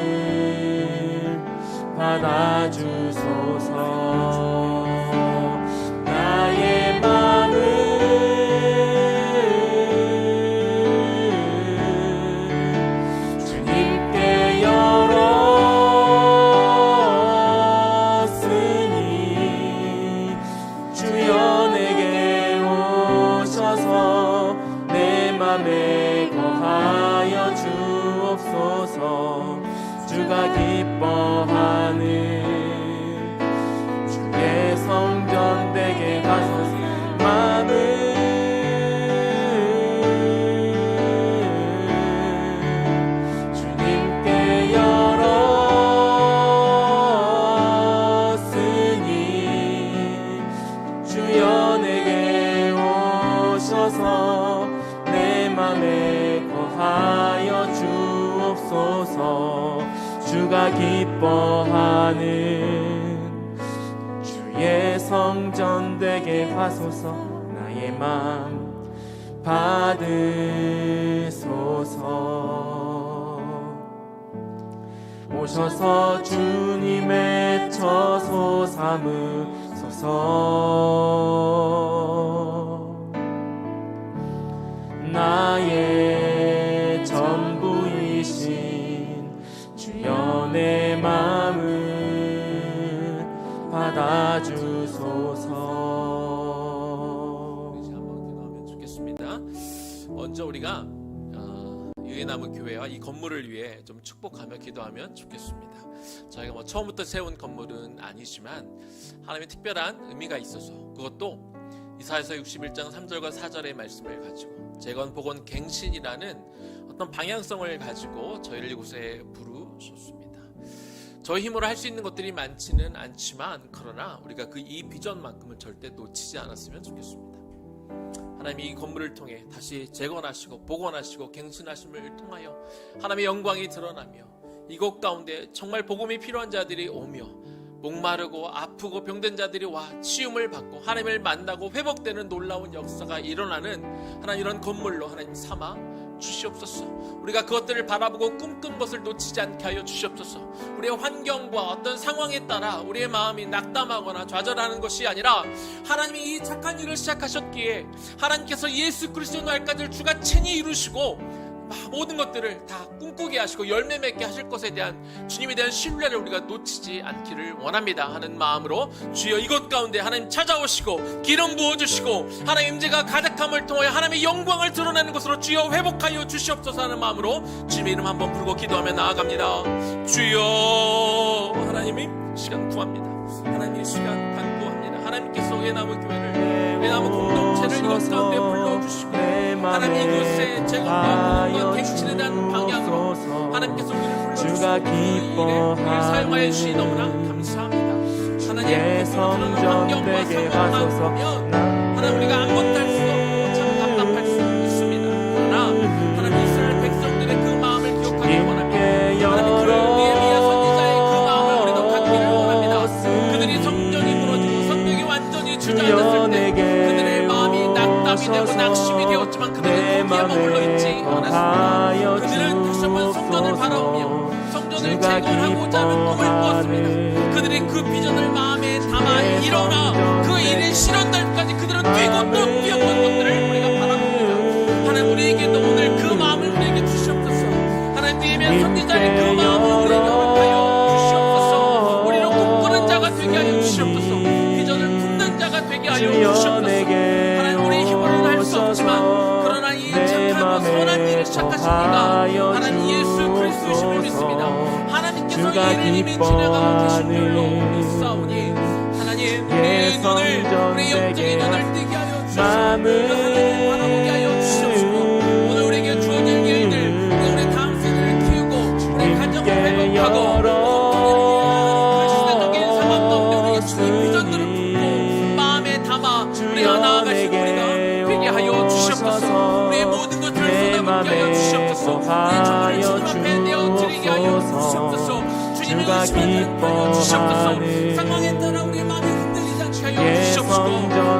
받아주소서. 나의 마음을 주님께 열었으니 주여 내게 오셔서 내 맘에 거하여 주옵소서. 주가 기뻐하는 주의 성전 되게 하소서. 맘을 주님께 열었으니 주여 내게 오셔서 내 맘에 거하여 주옵소서. 주가 기뻐하는 주의 성전 되게 하소서. 나의 마음 받으소서. 오셔서 주님의 처소 삼으소서. 나의 전부이신 주여 내 마음을 받아주소서. 이제 한번 기도하면 좋겠습니다. 먼저 우리가 유예나무 교회와 이 건물을 위해 좀 축복하며 기도하면 좋겠습니다. 저희가 뭐 처음부터 세운 건물은 아니지만 하나님의 특별한 의미가 있어서, 그것도 이사야서 61장 3절과 4절의 말씀을 가지고 재건, 복원, 갱신이라는 어떤 방향성을 가지고 저희를 이곳에 부르셨습니다. 저희 힘으로 할 수 있는 것들이 많지는 않지만, 그러나 우리가 이 비전만큼은 절대 놓치지 않았으면 좋겠습니다. 하나님이 이 건물을 통해 다시 재건하시고 복원하시고 갱신하심을 통하여 하나님의 영광이 드러나며 이곳 가운데 정말 복음이 필요한 자들이 오며 목마르고 아프고 병든 자들이 와 치유를 받고 하나님을 만나고 회복되는 놀라운 역사가 일어나는 하나님 이런 건물로 하나님 삼아 주시옵소서. 우리가 그것들을 바라보고 꿈꾼 것을 놓치지 않게 하여 주시옵소서. 우리의 환경과 어떤 상황에 따라 우리의 마음이 낙담하거나 좌절하는 것이 아니라, 하나님이 이 착한 일을 시작하셨기에 하나님께서 예수 그리스도 날까지 주가 친히 이루시고 모든 것들을 다 꿈꾸게 하시고 열매 맺게 하실 것에 대한 주님에 대한 신뢰를 우리가 놓치지 않기를 원합니다 하는 마음으로, 주여 이곳 가운데 하나님 찾아오시고 기름 부어주시고 하나님 임재가 가득함을 통하여 하나님의 영광을 드러내는 것으로 주여 회복하여 주시옵소서 하는 마음으로 주님의 이름 한번 부르고 기도하며 나아갑니다. 주여, 하나님이 시간 구합니다. 하나님의 시간 간구합니다. 하나님께서 외나무 교회를, 외나무 공동체를 이곳 가운데 불러주시고 하나님 이곳에 재건과 복음과 갱신에 대한 방향으로 하나님께서 우리를 불러주시고 그 일에 사용하여 주시니 너무나 감사합니다. 하나님 성전 환경과 상황만 보면 하나님 우리가 아무것도 할 수 없고 참 답답할 수 있습니다. 그러나 하나님 이스라엘 백성들의 그 마음을 기억하기 원합니다. 하나님 그 느헤미야 선지자의 그 마음을 우리도 갖기를 원합니다. 그들이 성전이 무너지고 성벽이 완전히 주저앉았을 때 그들의 마음이 낙담이 되고 낙심이 되었지만 그들은 거기에 머물러 있지 않았습니다. 그들은 다시 한번 성전을 바라보며 성전을 재건하고자 하는 꿈을 꾸었습니다. 그들이 그 비전을 마음에 담아 일어나 그 일이 실현될 때까지 그들은 뛰고 또 뛰었던 것들을 우리가 바라봅니다. 하나님 우리에게도 오늘 그 마음을 우리에게 주시옵소서. 하나님 느헤미야 선지자의 그 마음을 우리에게 허락하여 주시옵소서. 우리로 꿈꾸는 자가 되게 하여 주시옵소서. 비전을 품는 자가 되게 하여 주시옵소서. 하나님 우리의 힘으로는 할 수 없지만 그러나 이 착하고 선한 일을 시작하신 이가 하나님 예수 그리스도심을 믿습니다. 하나님께서 이 일을 이미 진행하고 계신 줄로 믿사오니 하나님 우리의 눈을, 우리의 영적인 눈을 뜨게 하여 주시옵소서. 그 하나님을 바라보게 하여 주시옵소서. 오늘 우리에게 주어질 일들, 우리 다음 세대를 키우고 우리 가정을 회복하고 우리가 나아가신 우리가 되게 하여 주시옵소서. 우리의 모든 것을 쏟아붓게 하여 주시옵소서. 우리의 전부를 주님 앞에 내어드리게 하여 주시옵소서. 주님의 의심을 하여 주시옵소서. 상황에 따라 우리의 마음이 흔들리지 않게 하여 주시옵소서.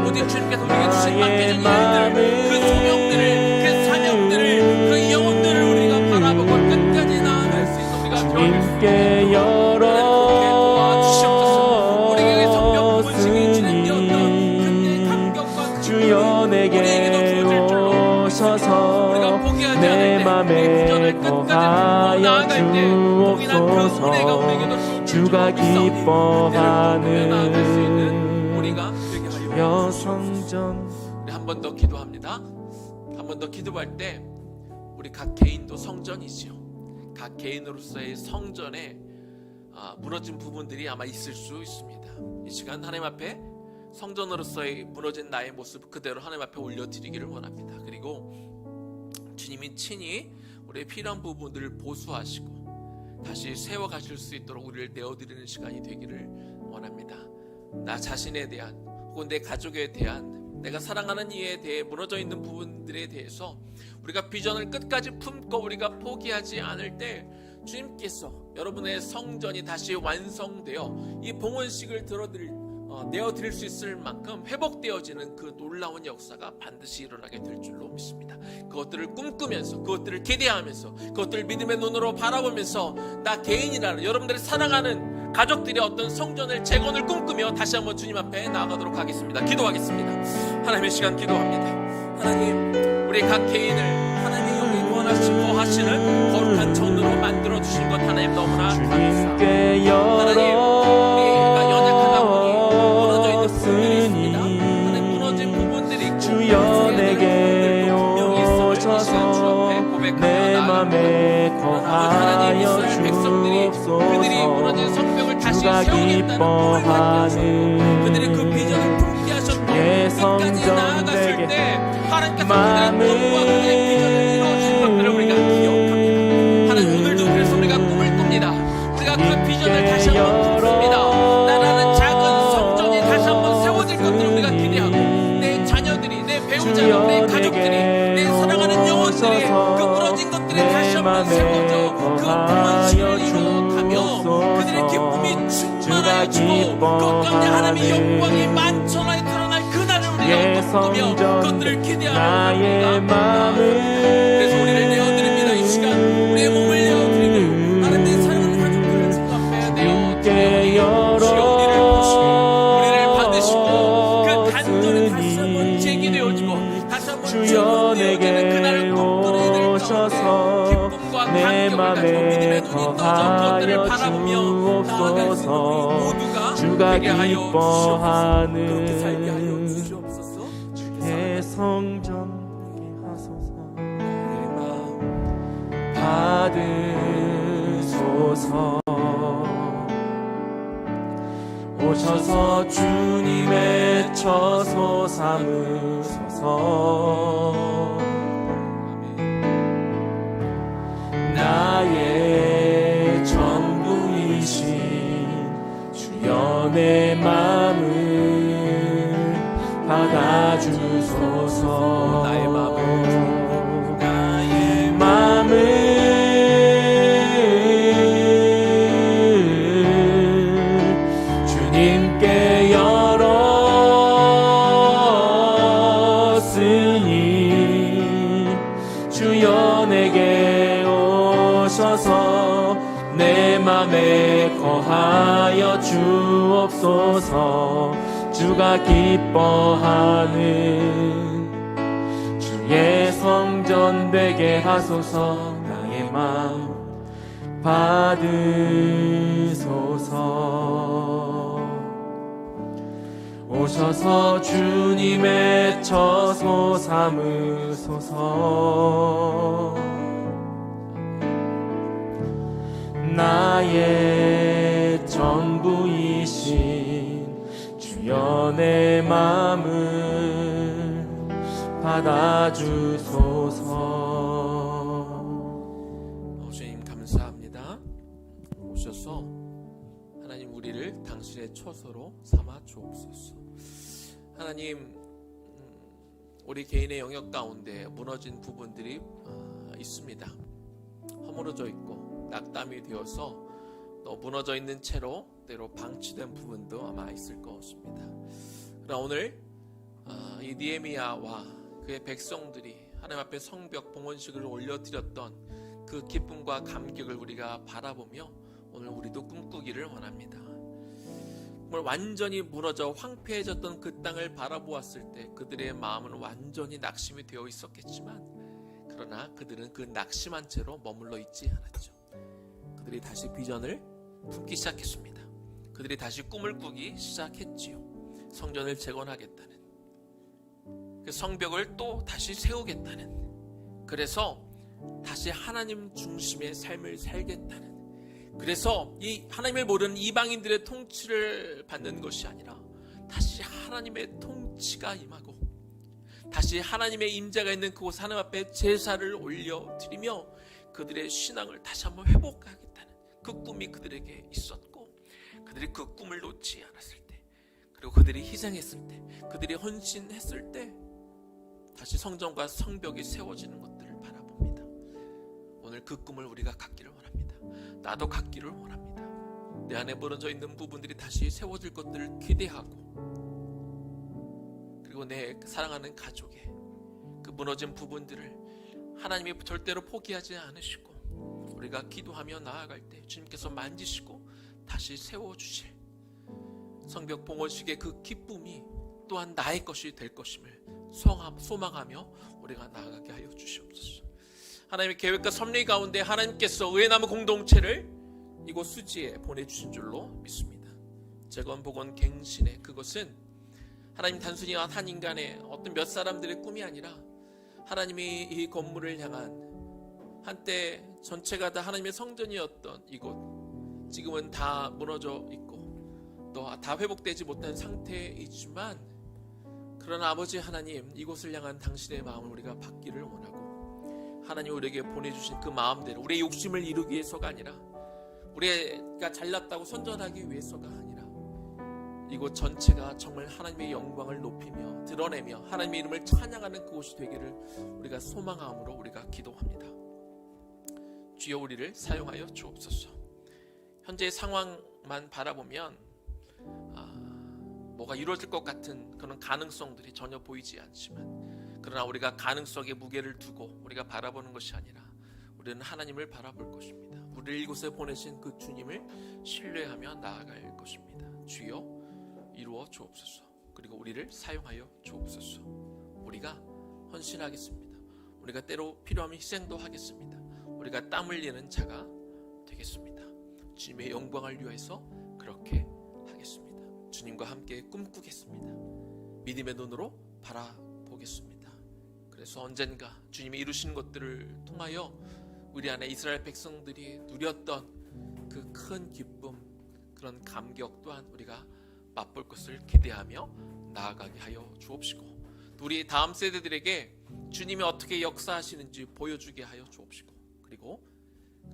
모든 주님께서 우리에게 주신 맡겨진 일들을, 그 소명들을, 그 사명들을, 그 영혼들을 우리가 바라보고 끝까지 나아갈 수 있어 우리가 주님께 열어 주여 내게 오셔서 내 맘에 거하여 주옵소서. 주가 기뻐하는 주여 성전. 우리 한 번 더 기도합니다. 한 번 더 기도할 때 우리 각 개인도 성전이지요. 각 개인으로서의 성전에 무너진 부분들이 아마 있을 수 있습니다. 이 시간 하나님 앞에 성전으로서의 무너진 나의 모습 그대로 하나님 앞에 올려드리기를 원합니다. 그리고 주님이 친히 우리의 필요한 부분들을 보수하시고 다시 세워가실 수 있도록 우리를 내어드리는 시간이 되기를 원합니다. 나 자신에 대한 혹은 내 가족에 대한 내가 사랑하는 이에 대해 무너져 있는 부분들에 대해서 우리가 비전을 끝까지 품고 우리가 포기하지 않을 때 주님께서 여러분의 성전이 다시 완성되어 이 봉헌식을 내어드릴 수 있을 만큼 회복되어지는 그 놀라운 역사가 반드시 일어나게 될 줄로 믿습니다. 그것들을 꿈꾸면서 그것들을 기대하면서 그것들을 믿음의 눈으로 바라보면서 나 개인이라는 여러분들이 사랑하는 가족들의 어떤 성전을 재건을 꿈꾸며 다시 한번 주님 앞에 나아가도록 하겠습니다. 기도하겠습니다. 하나님의 시간 기도합니다. 하나님, 우리 각 개인을 하나님의 영이 원하시고 하시는 거룩한 전으로 만들어주신 것 하나님 너무나 감사합니다. 하나님, 우리가 연약하다 보니 무너져 있는 부분들이 있습니다. 하나님, 무너진 부분들이 있고 주여 내게 오셔서 내 맘에 거하여 주옵소서. 그들이 무너진 성벽을 다시 세우겠다는 꿈을 갖게 그들의 그 비전을 품게 하셨고 끝까지 나아갔을 때 하나님께서 그들의 꿈과 그들의 비전을 이루어주신 것들을 우리가 기억합니다. 하나님, 오늘도 그래서 우리가 꿈을 꿉니다. 우리가 그 비전을 다시 한번 품습니다. 나라는 작은 성전이 다시 한번 세워질 것들을 우리가 기대하고 내 자녀들이, 내 배우자가, 내 가족들이, 내 사랑하는 영혼들이 그 무너진 것들이 다시 한번 세워져 그 봉헌식을 이루어가며 그들의 기쁨이 충만하여지고 그 가운데 하나님의 영광이 만천하에 드러날 그날을 우리가 꿈꾸며 그것들을 기대하며 그래서 우리를 내어드립니다. 이 시간 우리의 몸을 내어드리고 하나님의 사랑하는 가족들을 주 앞에 내어드리고 주여 우리를 보시고 우리를 받으시고 그 간절히 다시 한번 제기되어지고 다시 한번 제기되어지는 그날을 꿈꾸는 이들 기쁨과 내 감격을 가지고 맘에 믿음의 눈이 떠져 그것들을 바라보며 나아갈 수 있는 우리 모두가 주가 되게 하여 주시옵소서. 기뻐하는 그렇게 살게 하여 주시옵소서. 주의 성전 하소서. 내 마음 받으소서. 오셔서 주님의 처소 삼으소서. 나의 전부이신 주여 내 마음을 받아주소서. 나의 마음을 주님께 열었으니 주여 내게 오셔서 내 맘에 거하여 주옵소서. 주가 기뻐하는 주의 성전 되게 하소서. 나의 마음 받으소서. 오셔서 주님의 처소 삼으소서. 나의 전부이신 주여 내 마음을 받아주소서. 주님 감사합니다. 오셔서 하나님 우리를 당신의 처소로 삼아 주옵소서. 하나님 하나님, 우리 개인의 영역 가운데 무너진 부분들이 있습니다. 허물어져 있고 낙담이 되어서 또 무너져 있는 채로 때로 방치된 부분도 아마 있을 것입니다. 그러나 오늘 이 느헤미야와 그의 백성들이 하나님 앞에 성벽 봉헌식을 올려드렸던 그 기쁨과 감격을 우리가 바라보며 오늘 우리도 꿈꾸기를 원합니다. 정말 완전히 무너져 황폐해졌던 그 땅을 바라보았을 때 그들의 마음은 완전히 낙심이 되어 있었겠지만, 그러나 그들은 그 낙심한 채로 머물러 있지 않았죠. 그들이 다시 비전을 품기 시작했습니다. 그들이 다시 꿈을 꾸기 시작했지요. 성전을 재건하겠다는, 그 성벽을 또 다시 세우겠다는, 그래서 다시 하나님 중심의 삶을 살겠다는, 그래서 이 하나님을 모르는 이방인들의 통치를 받는 것이 아니라 다시 하나님의 통치가 임하고 다시 하나님의 임재가 있는 그곳 하나님 앞에 제사를 올려드리며 그들의 신앙을 다시 한번 회복하겠다는 그 꿈이 그들에게 있었고, 그들이 그 꿈을 놓지 않았을 때, 그리고 그들이 희생했을 때, 그들이 헌신했을 때 다시 성전과 성벽이 세워지는 것들을 바라봅니다. 오늘 그 꿈을 우리가 갖기를 원합니다. 나도 갖기를 원합니다. 내 안에 무너져 있는 부분들이 다시 세워질 것들을 기대하고, 그리고 내 사랑하는 가족의 그 무너진 부분들을 하나님이 절대로 포기하지 않으시고 우리가 기도하며 나아갈 때 주님께서 만지시고 다시 세워주실 성벽 봉헌식의 그 기쁨이 또한 나의 것이 될 것임을 소망하며 우리가 나아가게 하여 주시옵소서. 하나님의 계획과 섭리 가운데 하나님께서 의회나무 공동체를 이곳 수지에 보내주신 줄로 믿습니다. 재건, 복원, 갱신의 그것은 하나님 단순히 한 인간의 어떤 몇 사람들의 꿈이 아니라 하나님이 이 건물을 향한 한때 전체가 다 하나님의 성전이었던 이곳, 지금은 다 무너져 있고 또 다 회복되지 못한 상태이지만, 그러나 아버지 하나님, 이곳을 향한 당신의 마음을 우리가 받기를 원하고 하나님 우리에게 보내주신 그 마음대로 우리의 욕심을 이루기 위해서가 아니라 우리가 잘났다고 선전하기 위해서가 아니라 이곳 전체가 정말 하나님의 영광을 높이며 드러내며 하나님의 이름을 찬양하는 그곳이 되기를 우리가 소망함으로 우리가 기도합니다. 주여 우리를 사용하여 주옵소서. 현재의 상황만 바라보면 뭐가 이루어질 것 같은 그런 가능성들이 전혀 보이지 않지만, 그러나 우리가 가능성에 무게를 두고 우리가 바라보는 것이 아니라 우리는 하나님을 바라볼 것입니다. 우리를 이곳에 보내신 그 주님을 신뢰하며 나아갈 것입니다. 주여 이루어 주옵소서. 그리고 우리를 사용하여 주옵소서. 우리가 헌신하겠습니다. 우리가 때로 필요하면 희생도 하겠습니다. 우리가 땀 흘리는 자가 되겠습니다. 주님의 영광을 위해서 그렇게 하겠습니다. 주님과 함께 꿈꾸겠습니다. 믿음의 눈으로 바라보겠습니다. 그래서 언젠가 주님이 이루신 것들을 통하여 우리 안에 이스라엘 백성들이 누렸던 그 큰 기쁨, 그런 감격 또한 우리가 맛볼 것을 기대하며 나아가게 하여 주옵시고, 우리 다음 세대들에게 주님이 어떻게 역사하시는지 보여주게 하여 주옵시고, 그리고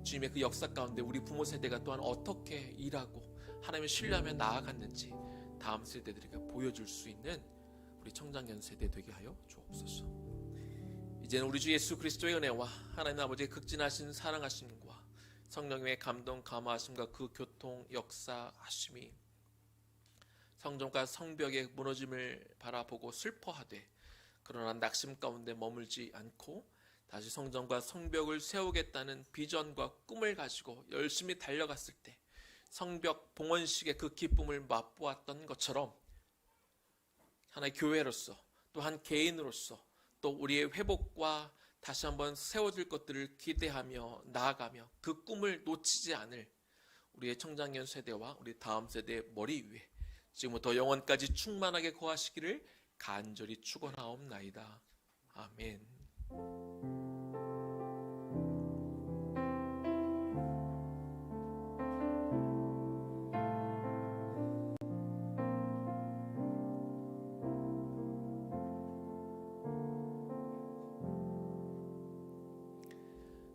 주님의 그 역사 가운데 우리 부모 세대가 또한 어떻게 일하고 하나님을 신뢰하며 나아갔는지 다음 세대들에게 보여줄 수 있는 우리 청장년 세대 되게 하여 주옵소서. 이제는 우리 주 예수 그리스도의 은혜와 하나님 아버지의 극진하신 사랑하심과 성령님의 감동 감화하심과 그 교통 역사하심이 성전과 성벽의 무너짐을 바라보고 슬퍼하되 그러나 낙심 가운데 머물지 않고 다시 성전과 성벽을 세우겠다는 비전과 꿈을 가지고 열심히 달려갔을 때 성벽 봉헌식의 그 기쁨을 맛보았던 것처럼 하나의 교회로서 또 한 개인으로서 또 우리의 회복과 다시 한번 세워질 것들을 기대하며 나아가며 그 꿈을 놓치지 않을 우리의 청장년 세대와 우리 다음 세대의 머리 위에 지금부터 영원까지 충만하게 거하시기를 간절히 축원하옵나이다. 아멘.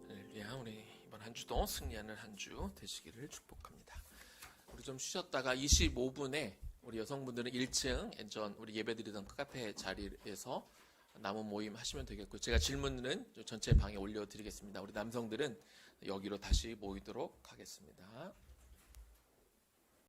할렐루야. 우리 이번 한 주도 승리하는 한 주 되시기를 축복합니다. 우리 좀 쉬었다가 25분에 우리 여성분들은 1층 전 우리 예배드리던 그 카페 자리에서 나무 모임 하시면 되겠고, 제가 질문은 전체 방에 올려드리겠습니다. 우리 남성들은 여기로 다시 모이도록 하겠습니다.